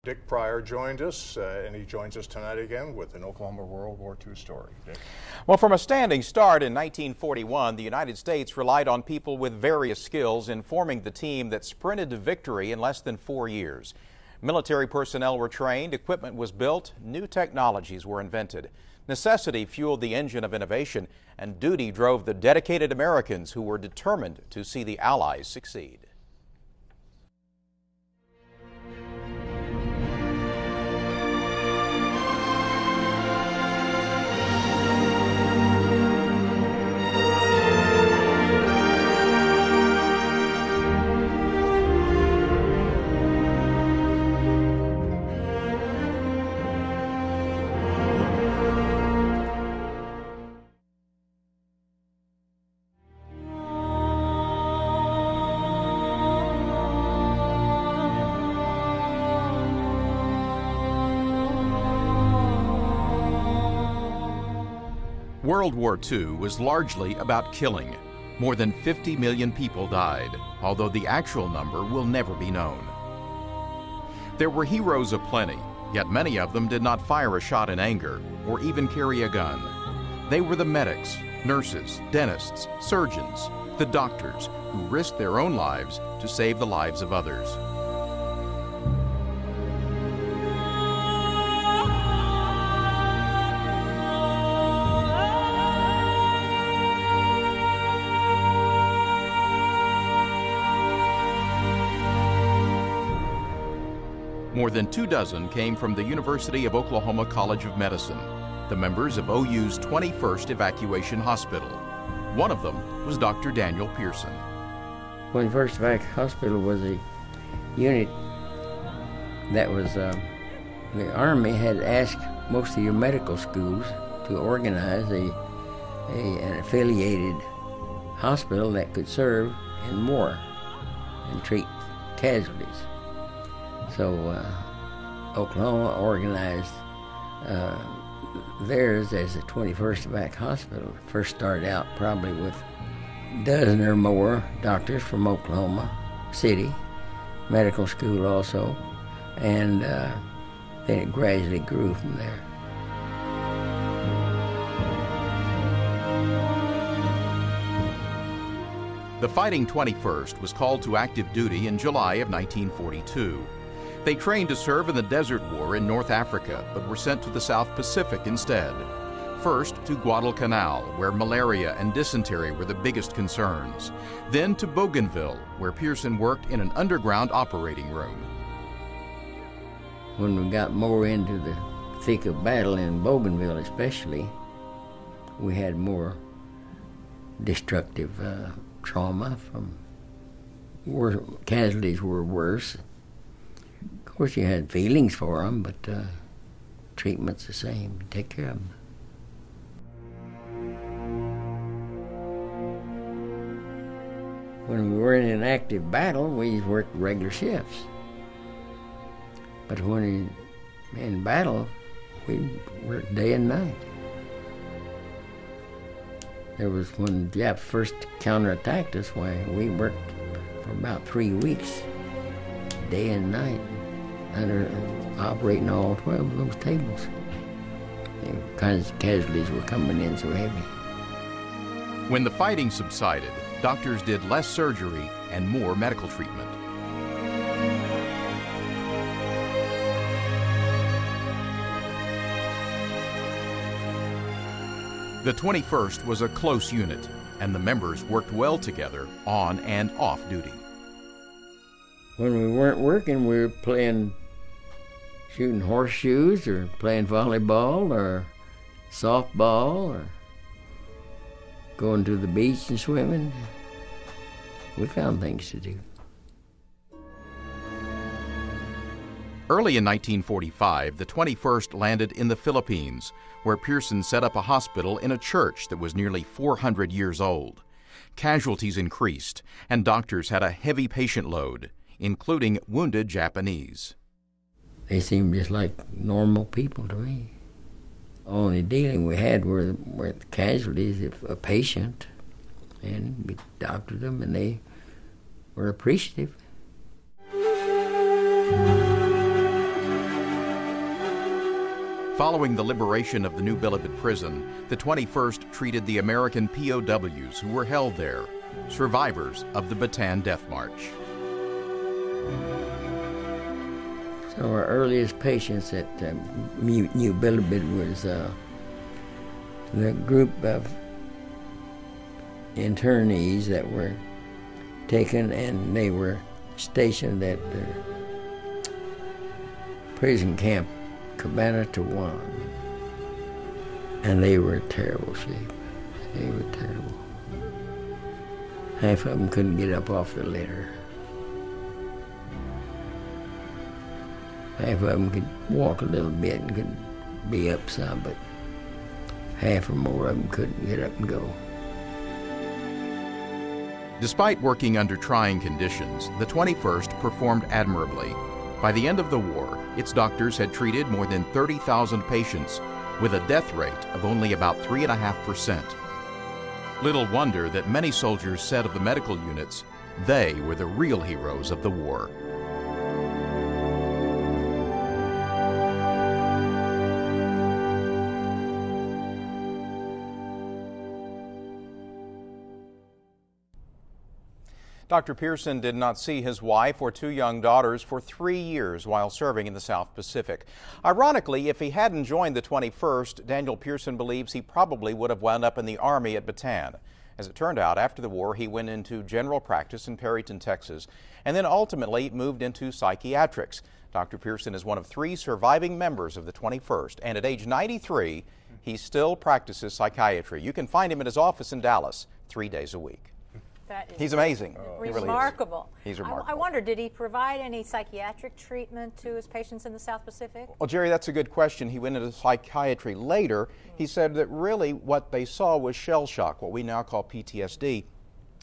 Dick Pryor joined us, and he joins us tonight again with an Oklahoma World War II story. Dick. Well, from a standing start in 1941, the United States relied on people with various skills in forming the team that sprinted to victory in less than 4 years. Military personnel were trained, equipment was built, new technologies were invented. Necessity fueled the engine of innovation, and duty drove the dedicated Americans who were determined to see the Allies succeed. World War II was largely about killing. More than 50 million people died, although the actual number will never be known. There were heroes aplenty, yet many of them did not fire a shot in anger or even carry a gun. They were the medics, nurses, dentists, surgeons, the doctors who risked their own lives to save the lives of others. More than 24 came from the University of Oklahoma College of Medicine, the members of OU's 21st Evacuation Hospital. One of them was Dr. Daniel Pearson. 21st Evacuation Hospital was a unit that was, the Army had asked most of your medical schools to organize an affiliated hospital that could serve in war and treat casualties. So Oklahoma organized theirs as the 21st Evac Hospital. First started out probably with a dozen or more doctors from Oklahoma City, medical school also, and then it gradually grew from there. The Fighting 21st was called to active duty in July of 1942. They trained to serve in the Desert War in North Africa, but were sent to the South Pacific instead. First to Guadalcanal, where malaria and dysentery were the biggest concerns. Then to Bougainville, where Pearson worked in an underground operating room. When we got more into the thick of battle in Bougainville especially, we had more destructive trauma from casualties were worse. Of course, you had feelings for them, but treatment's the same. You take care of them. When we were in an active battle, we worked regular shifts. But when we in battle, we worked day and night. There was when the Japs first counterattacked us, why we worked for about 3 weeks, day and night, under operating all 12 of those tables. The kinds of casualties were coming in so heavy. When the fighting subsided, doctors did less surgery and more medical treatment. The 21st was a close unit, and the members worked well together on and off duty. When we weren't working, we were shooting horseshoes or playing volleyball or softball or going to the beach and swimming. We found things to do. Early in 1945, the 21st landed in the Philippines, where Pearson set up a hospital in a church that was nearly 400 years old. Casualties increased, and doctors had a heavy patient load, including wounded Japanese. They seemed just like normal people to me. Only dealing we had were the casualties of a patient, and we doctored them, and they were appreciative. Following the liberation of the New Bilibid prison, the 21st treated the American POWs who were held there, survivors of the Bataan Death March. So our earliest patients at New Bilibid was the group of internees that were taken, and they were stationed at the prison camp Cabana Tawan, and they were in terrible shape. They were terrible. Half of them couldn't get up off the litter. Half of them could walk a little bit and could be up some, but half or more of them couldn't get up and go. Despite working under trying conditions, the 21st performed admirably. By the end of the war, its doctors had treated more than 30,000 patients with a death rate of only about 3.5%. Little wonder that many soldiers said of the medical units, they were the real heroes of the war. Dr. Pearson did not see his wife or two young daughters for 3 years while serving in the South Pacific. Ironically, if he hadn't joined the 21st, Daniel Pearson believes he probably would have wound up in the Army at Bataan. As it turned out, after the war, he went into general practice in Perryton, Texas, and then ultimately moved into psychiatrics. Dr. Pearson is one of 3 surviving members of the 21st, and at age 93, he still practices psychiatry. You can find him at his office in Dallas 3 days a week. He's amazing. Remarkable. He's remarkable. I wonder, did he provide any psychiatric treatment to his patients in the South Pacific? Well, Jerry, that's a good question. He went into psychiatry later. He said that really what they saw was shell shock, what we now call PTSD.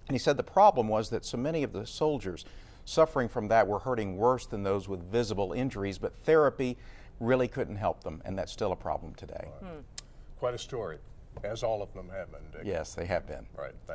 And he said the problem was that so many of the soldiers suffering from that were hurting worse than those with visible injuries, but therapy really couldn't help them, and that's still a problem today. Quite a story, as all of them have been, Dick. Yes, they have been. Right, thanks.